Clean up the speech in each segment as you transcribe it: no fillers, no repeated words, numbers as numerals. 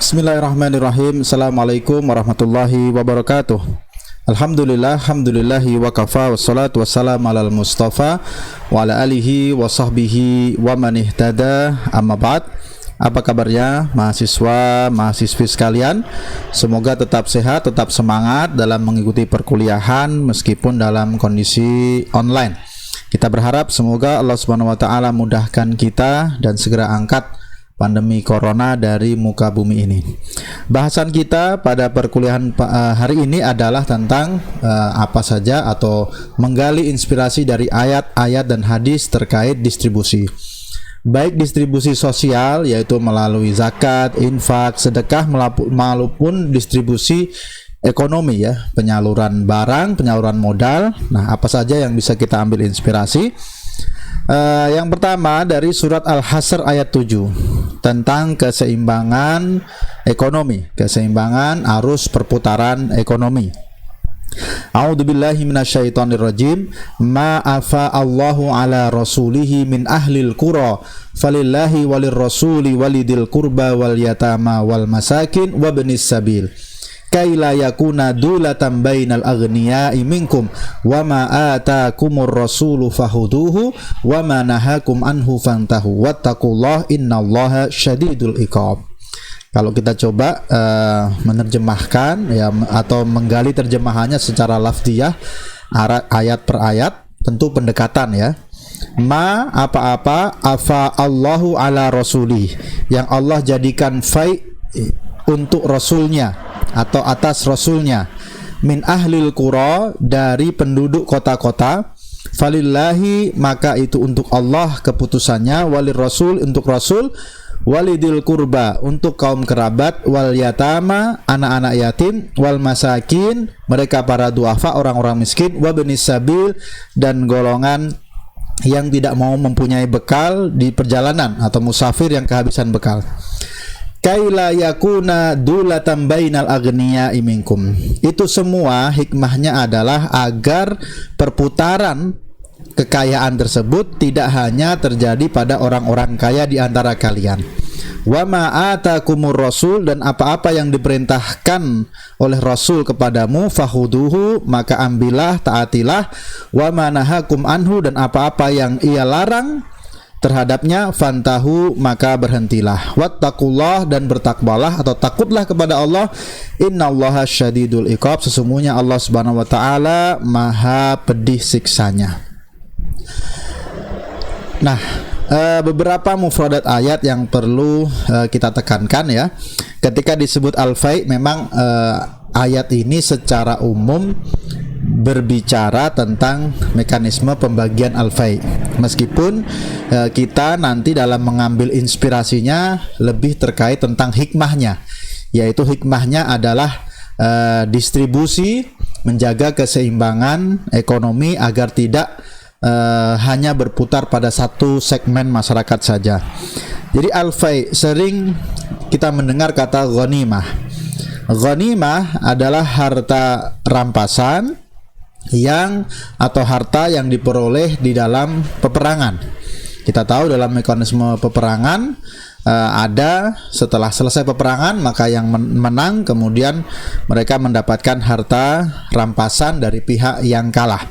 Bismillahirrahmanirrahim. Assalamualaikum warahmatullahi wabarakatuh. Alhamdulillahi wa kafa, wassalatu wassalamu alal mustafa wa ala alihi wa sahbihi wa man ihtada, amma ba'd. Apa kabarnya mahasiswa-mahasiswi sekalian? Semoga tetap sehat, tetap semangat dalam mengikuti perkuliahan meskipun dalam kondisi online. Kita berharap semoga Allah Subhanahu wa taala mudahkan kita dan segera angkat pandemi corona dari muka bumi ini. Bahasan kita pada perkuliahan hari ini adalah tentang apa saja atau menggali inspirasi dari ayat-ayat dan hadis terkait distribusi. Baik distribusi sosial, yaitu melalui zakat, infak, sedekah, maupun distribusi ekonomi, ya, penyaluran barang, penyaluran modal. Nah, apa saja yang bisa kita ambil inspirasi? Yang pertama dari surat Al-Hasr ayat 7 tentang keseimbangan ekonomi, keseimbangan arus perputaran ekonomi. A'udzubillahi minasyaitonirrajim. Ma afa Allahu ala rasulihi min ahlil qura falillahi walir rasuli walidil qurba wal yatama wal masakin wabnis sabil kaila yakuna dulatan bainal aghniya'i minkum wa ma atakumur rasulu fahuduhu wa ma nahakum anhu fantahu wattaqullaha innallaha syadidul iqab. Kalau kita coba menerjemahkan, ya, atau menggali terjemahannya secara lafziyah ayat per ayat, tentu pendekatan, ya. Ma apa-apa afa Allahu ala rasuli, yang Allah jadikan fai untuk rasulnya atau atas rasulnya, min ahlil qura, dari penduduk kota-kota, falillahi, maka itu untuk Allah keputusannya, walir rasul, untuk rasul, walidil kurba, untuk kaum kerabat, wal yatama, anak-anak yatim, wal masakin, mereka para duafa, orang-orang miskin, wabnis sabil, dan golongan yang tidak mau mempunyai bekal di perjalanan atau musafir yang kehabisan bekal. Kaila yakuna dulatan bainal aghniya'i minkum. Itu semua hikmahnya adalah agar perputaran kekayaan tersebut tidak hanya terjadi pada orang-orang kaya di antara kalian. Wa ma atakumur rasul, dan apa-apa yang diperintahkan oleh rasul kepadamu, fahuduhu, maka ambillah, taatilah, wa ma nahakum anhu, dan apa-apa yang ia larang terhadapnya, fantahu, maka berhentilah. Wattaqullah, dan bertakwalah atau takutlah kepada Allah. Innallaha syadidul iqab, sesungguhnya Allah Subhanahu wa taala maha pedih siksanya. Nah, beberapa mufradat ayat yang perlu kita tekankan, ya. Ketika disebut al-fai, memang ayat ini secara umum berbicara tentang mekanisme pembagian al-fai. Meskipun kita nanti dalam mengambil inspirasinya lebih terkait tentang hikmahnya, yaitu hikmahnya adalah distribusi, menjaga keseimbangan ekonomi agar tidak hanya berputar pada satu segmen masyarakat saja. Jadi al-fai, sering kita mendengar kata ghanimah. Ghanimah adalah harta rampasan atau harta yang diperoleh di dalam peperangan. Kita tahu dalam mekanisme peperangan ada setelah selesai peperangan, maka yang menang kemudian mereka mendapatkan harta rampasan dari pihak yang kalah.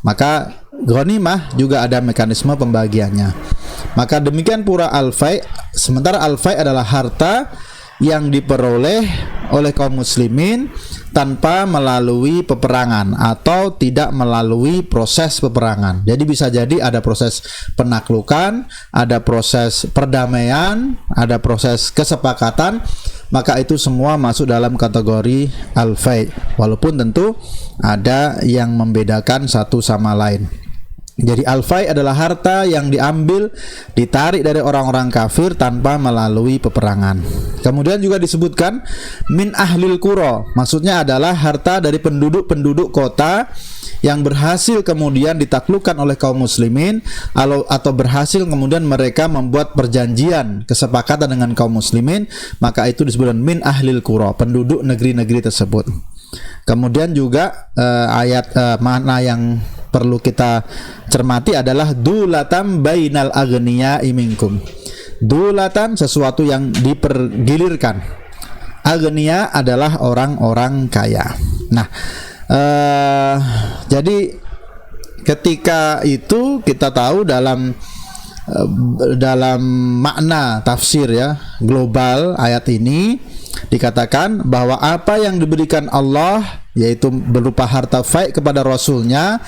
Maka ghanimah juga ada mekanisme pembagiannya. Maka demikian pula al-fai. Sementara al-fai adalah harta yang diperoleh oleh kaum muslimin tanpa melalui peperangan atau tidak melalui proses peperangan. Jadi bisa jadi ada proses penaklukan, ada proses perdamaian, ada proses kesepakatan, maka itu semua masuk dalam kategori al-fai, walaupun tentu ada yang membedakan satu sama lain. Jadi al-fai adalah harta yang diambil, ditarik dari orang-orang kafir tanpa melalui peperangan. Kemudian juga disebutkan min ahlil qura, maksudnya adalah harta dari penduduk-penduduk kota yang berhasil kemudian ditaklukkan oleh kaum muslimin, atau berhasil kemudian mereka membuat perjanjian kesepakatan dengan kaum muslimin, maka itu disebutkan min ahlil qura, penduduk negeri-negeri tersebut. Kemudian juga makna yang perlu kita cermati adalah dulatan bainal aghniya'i minkum. Dulatan, sesuatu yang dipergilirkan Aghnia adalah orang-orang kaya. Nah, jadi ketika itu kita tahu dalam makna tafsir ya global ayat ini dikatakan bahwa apa yang diberikan Allah yaitu berupa harta faid kepada Rasulnya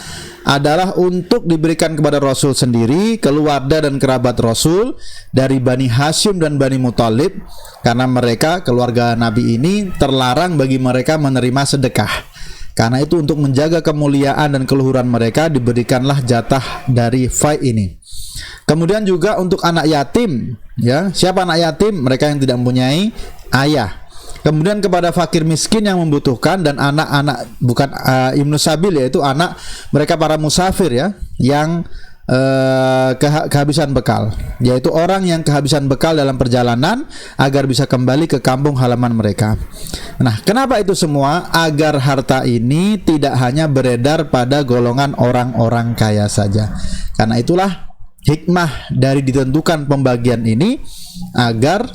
adalah untuk diberikan kepada Rasul sendiri, keluarga dan kerabat Rasul dari Bani Hashim dan Bani Muthalib, karena mereka keluarga Nabi ini terlarang bagi mereka menerima sedekah. Karena itu untuk menjaga kemuliaan dan keluhuran mereka diberikanlah jatah dari faid ini. Kemudian juga untuk anak yatim, ya. Siapa anak yatim? Mereka yang tidak mempunyai ayah. Kemudian kepada fakir miskin yang membutuhkan dan anak-anak bukan Ibnu Sabil, yaitu anak mereka para musafir ya, yang kehabisan bekal, yaitu orang yang kehabisan bekal dalam perjalanan agar bisa kembali ke kampung halaman mereka. Nah, kenapa itu semua? Agar harta ini tidak hanya beredar pada golongan orang-orang kaya saja. Karena itulah hikmah dari ditentukan pembagian ini, agar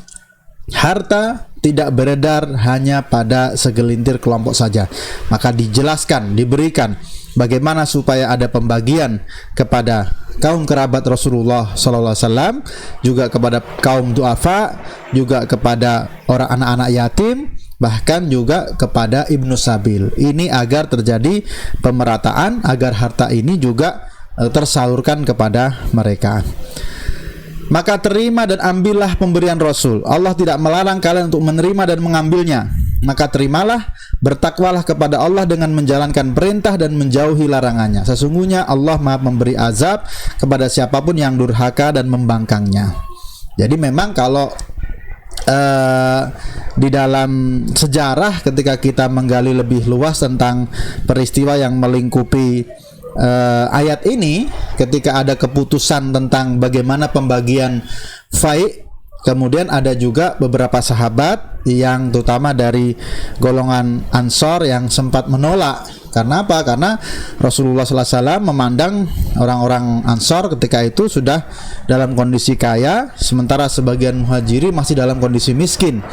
harta tidak beredar hanya pada segelintir kelompok saja. Maka dijelaskan, diberikan bagaimana supaya ada pembagian kepada kaum kerabat Rasulullah SAW, juga kepada kaum duafa, juga kepada orang anak-anak yatim, bahkan juga kepada Ibnu Sabil. Ini agar terjadi pemerataan, agar harta ini juga tersalurkan kepada mereka. Maka terima dan ambillah pemberian Rasul. Allah tidak melarang kalian untuk menerima dan mengambilnya. Maka terimalah, bertakwalah kepada Allah dengan menjalankan perintah dan menjauhi larangannya. Sesungguhnya Allah Maha memberi azab kepada siapapun yang durhaka dan membangkangnya. Jadi memang kalau di dalam sejarah ketika kita menggali lebih luas tentang peristiwa yang melingkupi ayat ini, ketika ada keputusan tentang bagaimana pembagian faid, kemudian ada juga beberapa sahabat yang terutama dari golongan Ansor yang sempat menolak. Karena apa? Karena Rasulullah SAW memandang orang-orang Ansor ketika itu sudah dalam kondisi kaya, sementara sebagian muhajiri masih dalam kondisi miskin.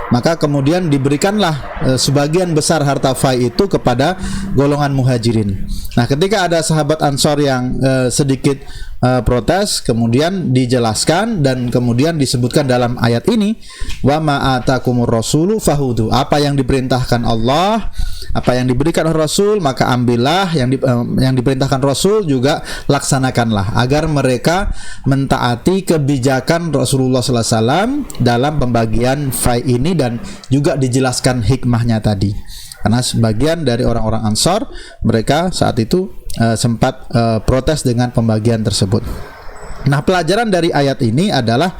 Maka kemudian diberikanlah sebagian besar harta faid itu kepada golongan muhajirin. Nah, ketika ada sahabat Ansor yang sedikit protes, kemudian dijelaskan dan kemudian disebutkan dalam ayat ini, wa ma atakumur rasulu fahudu. Apa yang diperintahkan Allah, apa yang diberikan oleh Rasul, maka ambillah. Yang diperintahkan Rasul juga laksanakanlah, agar mereka mentaati kebijakan Rasulullah SAW dalam pembagian faid ini, dan juga dijelaskan hikmahnya tadi. Karena sebagian dari orang-orang Ansor, mereka saat itu sempat protes dengan pembagian tersebut. Nah, pelajaran dari ayat ini adalah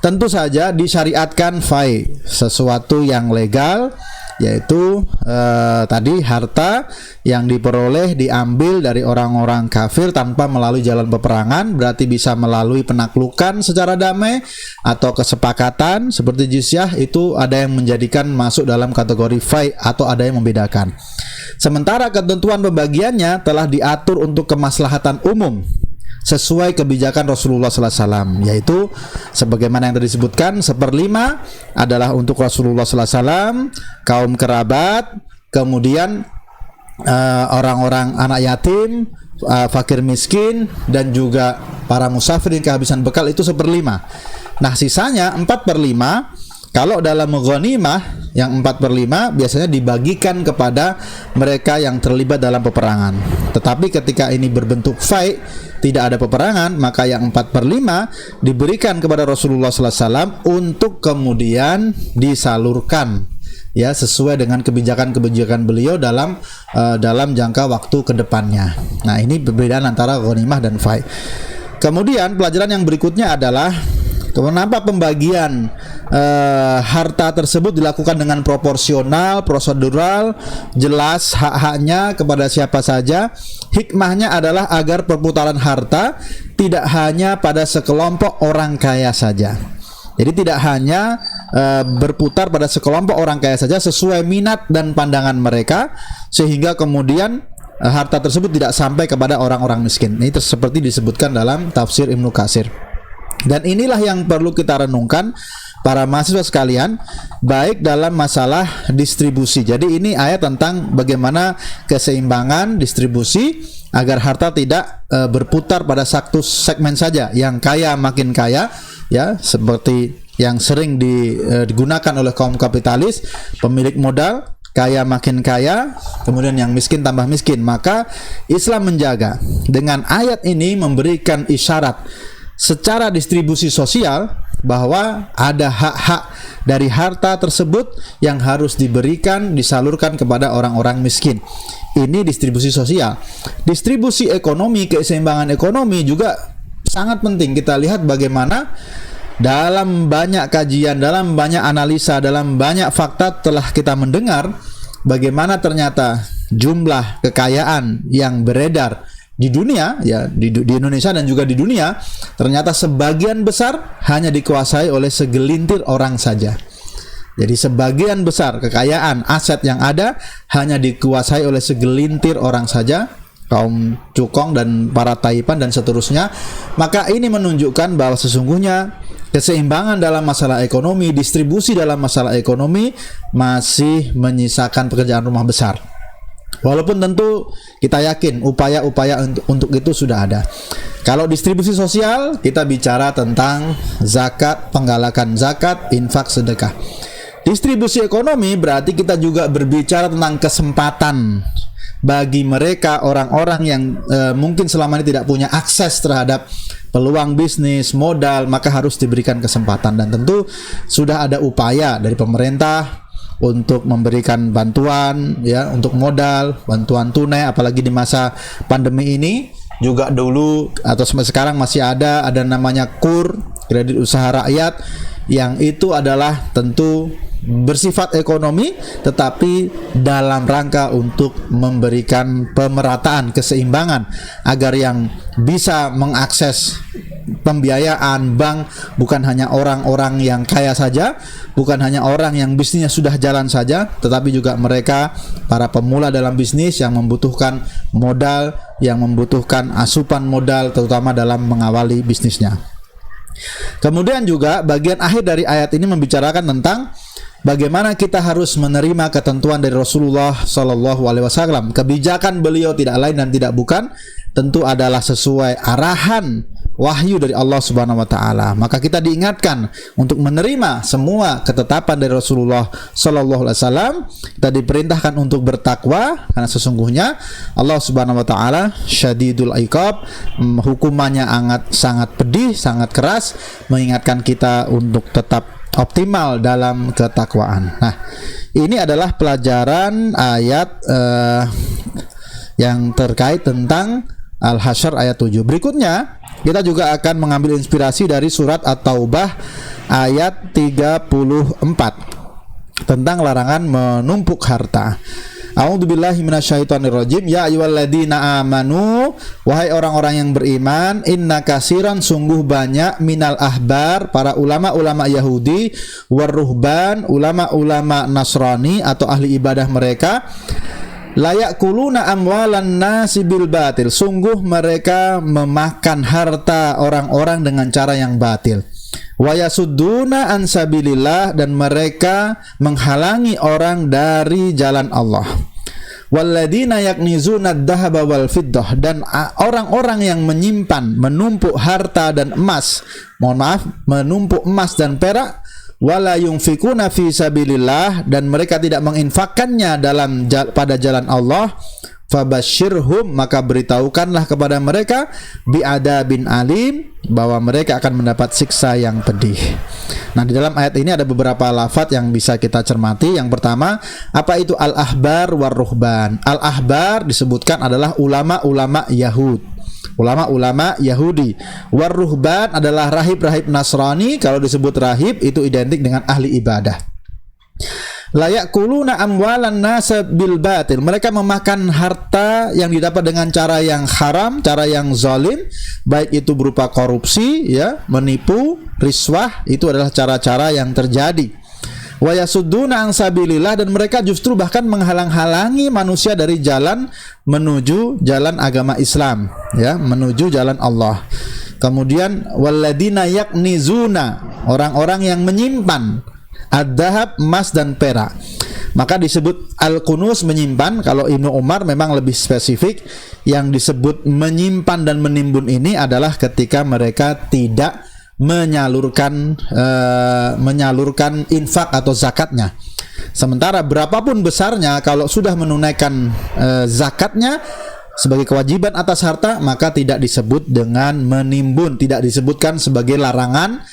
tentu saja disyariatkan faid, sesuatu yang legal, yaitu tadi harta yang diperoleh diambil dari orang-orang kafir tanpa melalui jalan peperangan, berarti bisa melalui penaklukan secara damai atau kesepakatan seperti jizyah. Itu ada yang menjadikan masuk dalam kategori faid atau ada yang membedakan. Sementara ketentuan pembagiannya telah diatur untuk kemaslahatan umum sesuai kebijakan Rasulullah SAW, yaitu sebagaimana yang tadi disebutkan, 1/5 adalah untuk Rasulullah SAW, kaum kerabat, kemudian orang-orang anak yatim, fakir miskin, dan juga para musafir yang kehabisan bekal, itu 1/5. Nah, sisanya 4/5. Kalau dalam ghanimah yang 4/5 biasanya dibagikan kepada mereka yang terlibat dalam peperangan. Tetapi ketika ini berbentuk faid, tidak ada peperangan, maka yang 4/5 diberikan kepada Rasulullah SAW untuk kemudian disalurkan, ya, sesuai dengan kebijakan-kebijakan beliau dalam jangka waktu kedepannya. Nah, ini perbedaan antara ghanimah dan faid. Kemudian pelajaran yang berikutnya adalah kenapa pembagian harta tersebut dilakukan dengan proporsional, prosedural, jelas hak-haknya kepada siapa saja. Hikmahnya adalah agar perputaran harta tidak hanya pada sekelompok orang kaya saja. Jadi tidak hanya berputar pada sekelompok orang kaya saja sesuai minat dan pandangan mereka, sehingga kemudian harta tersebut tidak sampai kepada orang-orang miskin. Ini seperti disebutkan dalam tafsir Ibnu Katsir. Dan inilah yang perlu kita renungkan para mahasiswa sekalian, baik dalam masalah distribusi. Jadi ini ayat tentang bagaimana keseimbangan distribusi agar harta tidak berputar pada satu segmen saja, yang kaya makin kaya, ya, seperti yang sering digunakan oleh kaum kapitalis, pemilik modal kaya makin kaya, kemudian yang miskin tambah miskin. Maka Islam menjaga dengan ayat ini, memberikan isyarat secara distribusi sosial bahwa ada hak-hak dari harta tersebut yang harus diberikan, disalurkan kepada orang-orang miskin. Ini distribusi sosial. Distribusi ekonomi, keseimbangan ekonomi juga sangat penting. Kita lihat bagaimana dalam banyak kajian, dalam banyak analisa, dalam banyak fakta telah kita mendengar bagaimana ternyata jumlah kekayaan yang beredar di dunia, ya, di Indonesia dan juga di dunia, ternyata sebagian besar hanya dikuasai oleh segelintir orang saja. Jadi sebagian besar kekayaan aset yang ada hanya dikuasai oleh segelintir orang saja, kaum cukong dan para taipan dan seterusnya. Maka ini menunjukkan bahwa sesungguhnya keseimbangan dalam masalah ekonomi, distribusi dalam masalah ekonomi masih menyisakan pekerjaan rumah besar. Walaupun tentu kita yakin upaya-upaya untuk itu sudah ada. Kalau distribusi sosial, kita bicara tentang zakat, penggalakan zakat, infak, sedekah. Distribusi ekonomi berarti kita juga berbicara tentang kesempatan bagi mereka, orang-orang yang mungkin selama ini tidak punya akses terhadap peluang bisnis, modal, maka harus diberikan kesempatan. Dan tentu sudah ada upaya dari pemerintah untuk memberikan bantuan, ya, untuk modal, bantuan tunai, apalagi di masa pandemi ini. Juga dulu atau sampai sekarang masih ada namanya KUR, kredit usaha rakyat, yang itu adalah tentu bersifat ekonomi tetapi dalam rangka untuk memberikan pemerataan, keseimbangan agar yang bisa mengakses pembiayaan bank bukan hanya orang-orang yang kaya saja, bukan hanya orang yang bisnisnya sudah jalan saja, tetapi juga mereka para pemula dalam bisnis yang membutuhkan modal, yang membutuhkan asupan modal terutama dalam mengawali bisnisnya. Kemudian juga bagian akhir dari ayat ini membicarakan tentang bagaimana kita harus menerima ketentuan dari Rasulullah Shallallahu Alaihi Wasallam. Kebijakan beliau tidak lain dan tidak bukan tentu adalah sesuai arahan wahyu dari Allah Subhanahu Wa Taala. Maka kita diingatkan untuk menerima semua ketetapan dari Rasulullah Shallallahu Alaihi Wasallam. Kita diperintahkan untuk bertakwa karena sesungguhnya Allah Subhanahu Wa Taala syadidul iqab, hukumannya sangat pedih, sangat keras, mengingatkan kita untuk tetap optimal dalam ketakwaan. Nah, ini adalah pelajaran ayat yang terkait tentang Al-Hasyr ayat 7. Berikutnya, kita juga akan mengambil inspirasi dari surat At-Taubah ayat 34 tentang larangan menumpuk harta. A'udzubillahi minasyaitonirrajim. Ya ayyuhalladzina amanu, wahai orang-orang yang beriman, inna katsiran, sungguh banyak, minal ahbar, para ulama-ulama Yahudi, waruhban, ulama-ulama Nasrani atau ahli ibadah mereka, layakuluna amwalan nasi bil batil, sungguh mereka memakan harta orang-orang dengan cara yang batil. Wa yasudduna an sabilillah, dan mereka menghalangi orang dari jalan Allah. Walladzina yaknizuna ad-dhahaba wal fiddah, dan orang-orang yang menyimpan, menumpuk harta dan emas, menumpuk emas dan perak, wala yunfikuna fi sabilillah, dan mereka tidak menginfakkannya pada jalan Allah, fabasyirhum, maka beritahukanlah kepada mereka bi'adabin alim, bahwa mereka akan mendapat siksa yang pedih. Nah, di dalam ayat ini ada beberapa lafaz yang bisa kita cermati. Yang pertama, apa itu al-ahbar war ruhban? Al-ahbar disebutkan adalah ulama-ulama ulama-ulama Yahudi. War-ruhban adalah rahib-rahib Nasrani. Kalau disebut rahib itu identik dengan ahli ibadah. Layakuluna amwalan nasa bil batil, mereka memakan harta yang didapat dengan cara yang haram, cara yang zalim, baik itu berupa korupsi, ya, menipu, riswah, itu adalah cara-cara yang terjadi. Wa yasudduna an sabilillah, dan mereka justru bahkan menghalang-halangi manusia dari jalan menuju jalan agama Islam, ya, menuju jalan Allah. Kemudian walladzina yaknizuna, orang-orang yang menyimpan ad-dahab, emas dan perak. Maka disebut al-kunuz, menyimpan. Kalau Ibnu Umar memang lebih spesifik, yang disebut menyimpan dan menimbun ini adalah ketika mereka tidak menyalurkan infak atau zakatnya. Sementara berapapun besarnya, kalau sudah menunaikan zakatnya sebagai kewajiban atas harta, maka tidak disebut dengan menimbun, tidak disebutkan sebagai larangan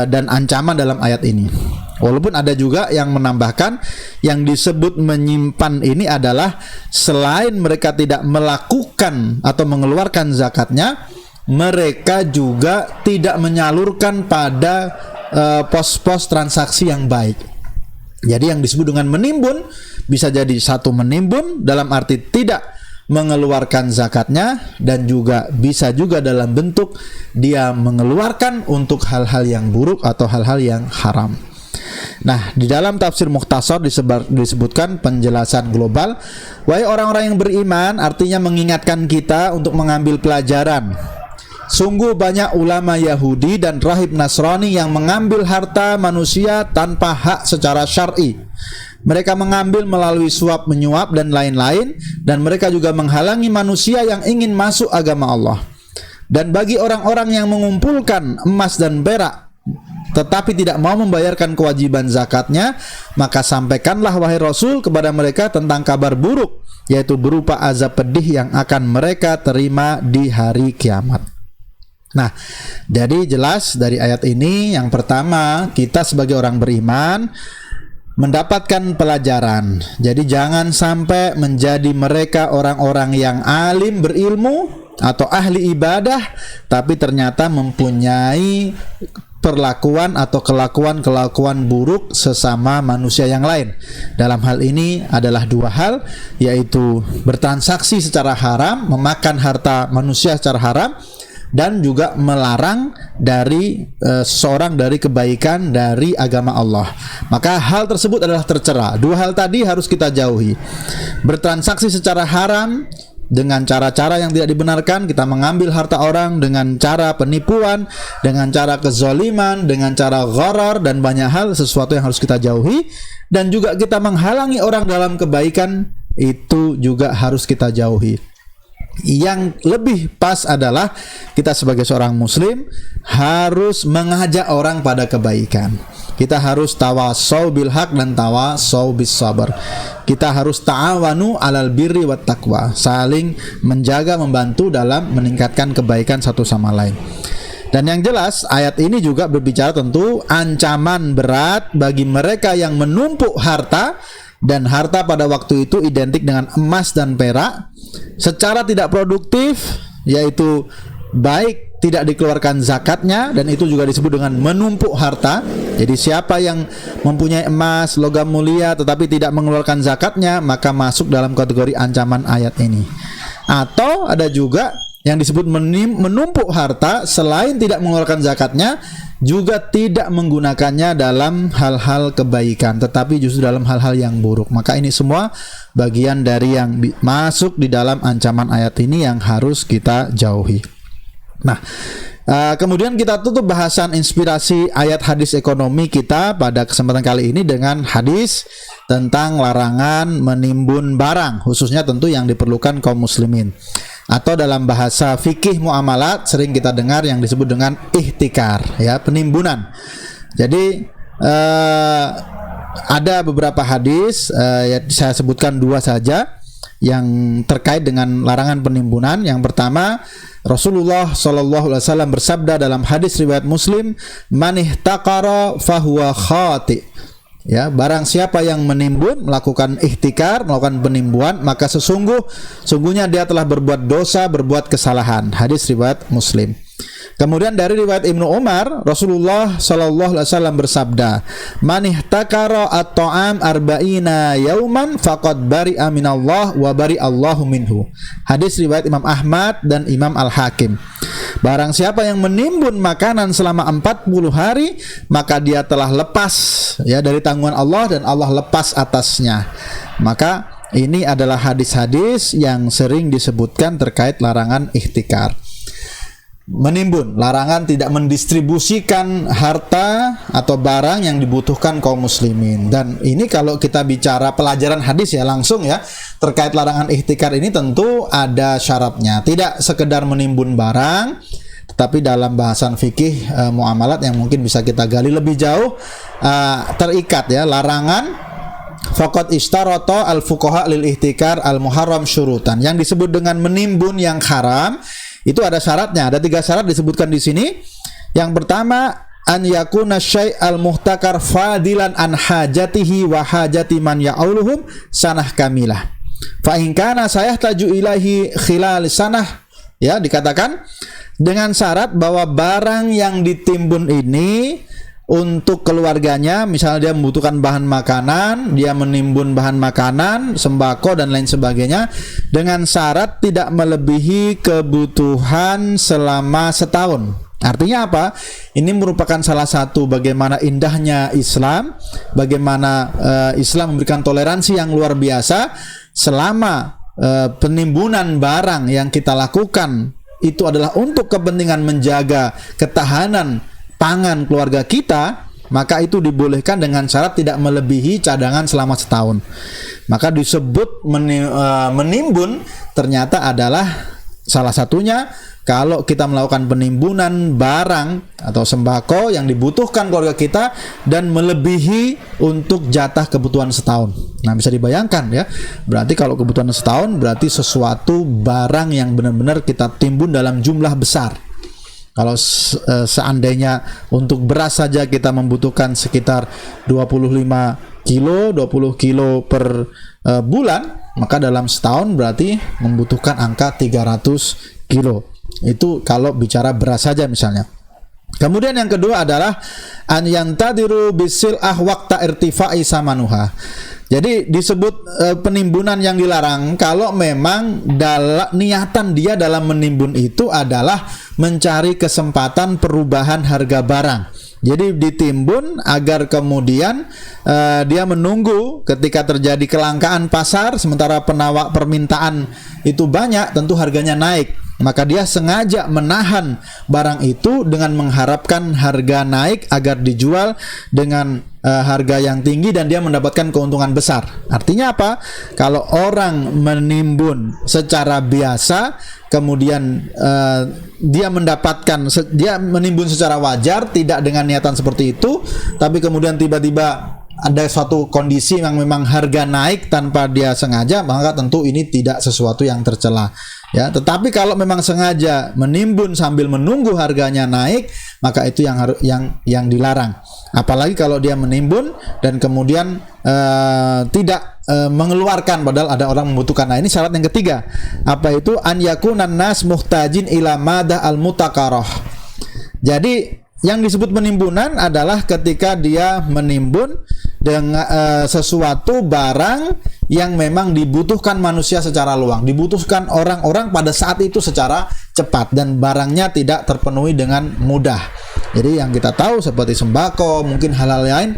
dan ancaman dalam ayat ini. Walaupun ada juga yang menambahkan, yang disebut menyimpan ini adalah selain mereka tidak melakukan atau mengeluarkan zakatnya, mereka juga tidak menyalurkan pada pos-pos transaksi yang baik. Jadi yang disebut dengan menimbun bisa jadi satu menimbun dalam arti tidak mengeluarkan zakatnya, dan juga bisa juga dalam bentuk dia mengeluarkan untuk hal-hal yang buruk atau hal-hal yang haram. Nah, di dalam tafsir Mukhtasar disebutkan penjelasan global. Wahai orang-orang yang beriman, artinya mengingatkan kita untuk mengambil pelajaran. Sungguh banyak ulama Yahudi dan rahib Nasrani yang mengambil harta manusia tanpa hak secara syar'i. Mereka mengambil melalui suap menyuap dan lain-lain, dan mereka juga menghalangi manusia yang ingin masuk agama Allah. Dan bagi orang-orang yang mengumpulkan emas dan perak tetapi tidak mau membayarkan kewajiban zakatnya, maka sampaikanlah wahai Rasul kepada mereka tentang kabar buruk, yaitu berupa azab pedih yang akan mereka terima di hari kiamat. Nah, jadi jelas dari ayat ini, yang pertama, kita sebagai orang beriman mendapatkan pelajaran. Jadi jangan sampai menjadi mereka orang-orang yang alim, berilmu atau ahli ibadah, tapi ternyata mempunyai perlakuan atau kelakuan buruk sesama manusia yang lain. Dalam hal ini adalah dua hal, yaitu bertransaksi secara haram, memakan harta manusia secara haram, dan juga melarang dari seseorang dari kebaikan dari agama Allah. Maka hal tersebut adalah tercela. Dua hal tadi harus kita jauhi. Bertransaksi secara haram dengan cara-cara yang tidak dibenarkan, kita mengambil harta orang dengan cara penipuan, dengan cara kezaliman, dengan cara gharar, dan banyak hal, sesuatu yang harus kita jauhi. Dan juga kita menghalangi orang dalam kebaikan, itu juga harus kita jauhi. Yang lebih pas adalah kita sebagai seorang muslim harus mengajak orang pada kebaikan. Kita harus tawasau bil haq dan tawasau bis sabar. Kita harus ta'awanu alal birri wat taqwa, saling menjaga, membantu dalam meningkatkan kebaikan satu sama lain. Dan yang jelas ayat ini juga berbicara tentu ancaman berat bagi mereka yang menumpuk harta, dan harta pada waktu itu identik dengan emas dan perak secara tidak produktif, yaitu baik tidak dikeluarkan zakatnya, dan itu juga disebut dengan menumpuk harta. Jadi siapa yang mempunyai emas, logam mulia tetapi tidak mengeluarkan zakatnya, maka masuk dalam kategori ancaman ayat ini. Atau ada juga yang disebut menumpuk harta selain tidak mengeluarkan zakatnya, juga tidak menggunakannya dalam hal-hal kebaikan, tetapi justru dalam hal-hal yang buruk. Maka ini semua bagian dari yang masuk di dalam ancaman ayat ini yang harus kita jauhi. Nah, kemudian kita tutup bahasan inspirasi ayat hadis ekonomi kita pada kesempatan kali ini dengan hadis tentang larangan menimbun barang, khususnya tentu yang diperlukan kaum muslimin. Atau dalam bahasa fikih muamalat sering kita dengar yang disebut dengan ihtikar, ya, penimbunan. Jadi ada beberapa hadis, ya, saya sebutkan dua saja yang terkait dengan larangan penimbunan. Yang pertama, Rasulullah SAW bersabda dalam hadis riwayat Muslim, "Man ihtakara fahuwa khati." Ya, barang siapa yang menimbun, melakukan ihtikar, melakukan penimbunan, maka sungguhnya dia telah berbuat dosa, berbuat kesalahan. Hadis riwayat Muslim. Kemudian dari riwayat Ibnu Umar, Rasulullah SAW bersabda, "Man ihtakara at-ta'am arba'ina yauman faqad bari'a minallah wa bari'allahu minhu." Hadis riwayat Imam Ahmad dan Imam Al-Hakim. Barang siapa yang menimbun makanan selama 40 hari, maka dia telah lepas, ya, dari tanggungan Allah, dan Allah lepas atasnya. Maka ini adalah hadis-hadis yang sering disebutkan terkait larangan ihtikar. menimbun, larangan tidak mendistribusikan harta atau barang yang dibutuhkan kaum muslimin. Dan ini kalau kita bicara pelajaran hadis ya langsung ya, terkait larangan ihtikar ini tentu ada syaratnya. Tidak sekedar menimbun barang, tetapi dalam bahasan fikih muamalat yang mungkin bisa kita gali lebih jauh, terikat ya, larangan faqad ishtarata al-fuqaha lil ihtikar al-muharram syurutan. Yang disebut dengan menimbun yang haram itu ada syaratnya. Ada 3 syarat disebutkan di sini. Yang pertama, an yakuna syai' al-muhtakar fadilan an hajatihi wa hajati man ya'uluhum sanah kamilah. Fa in kana sayahtaju ilahi khilal sanah, ya, dikatakan dengan syarat bahwa barang yang ditimbun ini untuk keluarganya, misalnya dia membutuhkan bahan makanan, dia menimbun bahan makanan, sembako dan lain sebagainya, dengan syarat tidak melebihi kebutuhan selama setahun. Artinya apa? Ini merupakan salah satu bagaimana indahnya Islam, bagaimana Islam memberikan toleransi yang luar biasa. Selama penimbunan barang yang kita lakukan itu adalah untuk kepentingan menjaga ketahanan pangan keluarga kita, maka itu dibolehkan dengan syarat tidak melebihi cadangan selama setahun. Maka disebut menimbun ternyata adalah salah satunya kalau kita melakukan penimbunan barang atau sembako yang dibutuhkan keluarga kita dan melebihi untuk jatah kebutuhan setahun. Nah, bisa dibayangkan ya, berarti kalau kebutuhan setahun berarti sesuatu barang yang benar-benar kita timbun dalam jumlah besar. Kalau seandainya untuk beras saja kita membutuhkan sekitar 25 kilo, 20 kilo per bulan, maka dalam setahun berarti membutuhkan angka 300 kilo. Itu kalau bicara beras saja misalnya. Kemudian yang kedua adalah an yantadiru bisil'ah waqta irtifa'i samanuha. Jadi disebut penimbunan yang dilarang kalau memang niatan dia dalam menimbun itu adalah mencari kesempatan perubahan harga barang. Jadi ditimbun agar kemudian dia menunggu ketika terjadi kelangkaan pasar, sementara permintaan itu banyak, tentu harganya naik. Maka dia sengaja menahan barang itu dengan mengharapkan harga naik agar dijual dengan harga yang tinggi dan dia mendapatkan keuntungan besar. Artinya apa? Kalau orang menimbun secara biasa, kemudian dia menimbun secara wajar, tidak dengan niatan seperti itu, tapi kemudian tiba-tiba ada suatu kondisi yang memang harga naik tanpa dia sengaja, maka tentu ini tidak sesuatu yang tercela. Ya, tetapi kalau memang sengaja menimbun sambil menunggu harganya naik, maka itu yang dilarang. Apalagi kalau dia menimbun dan kemudian tidak mengeluarkan padahal ada orang membutuhkan. Nah, ini syarat yang ketiga. Apa itu? An yakunan nas muhtajin ila madah al mutakarah. Jadi yang disebut penimbunan adalah ketika dia menimbun dengan sesuatu barang yang memang dibutuhkan manusia secara luang, dibutuhkan orang-orang pada saat itu secara cepat dan barangnya tidak terpenuhi dengan mudah. Jadi yang kita tahu seperti sembako, mungkin hal-hal lain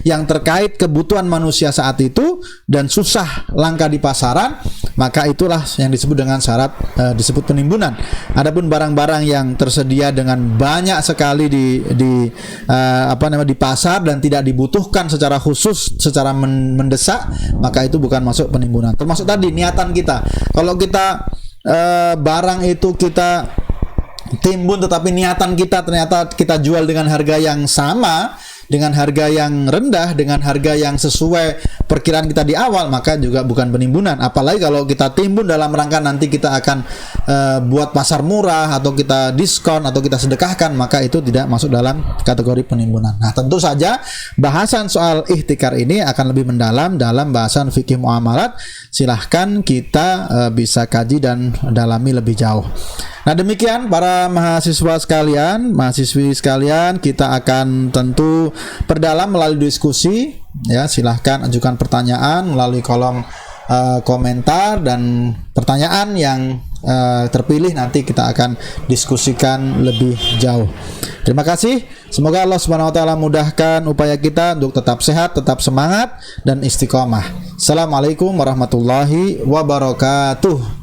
yang terkait kebutuhan manusia saat itu dan susah langka di pasaran, maka itulah yang disebut dengan syarat disebut penimbunan. Adapun barang-barang yang tersedia dengan banyak sekali di pasar dan tidak dibutuhkan secara khusus, secara mendesak, maka itu bukan masuk penimbunan. Termasuk tadi niatan kita. Kalau kita barang itu kita timbun tetapi niatan kita ternyata kita jual dengan harga yang sama, dengan harga yang rendah, dengan harga yang sesuai perkiraan kita di awal, maka juga bukan penimbunan. Apalagi kalau kita timbun dalam rangka nanti kita akan buat pasar murah atau kita diskon atau kita sedekahkan, maka itu tidak masuk dalam kategori penimbunan. Nah, tentu saja bahasan soal ihtikar ini akan lebih mendalam dalam bahasan fikih muamalat. Silahkan kita bisa kaji dan dalami lebih jauh. Nah, demikian para mahasiswa sekalian, mahasiswi sekalian, kita akan tentu perdalam melalui diskusi. Ya, silahkan ajukan pertanyaan melalui kolom komentar dan pertanyaan yang terpilih nanti kita akan diskusikan lebih jauh. Terima kasih. Semoga Allah Subhanahu wa taala mudahkan upaya kita untuk tetap sehat, tetap semangat dan istiqomah. Assalamualaikum warahmatullahi wabarakatuh.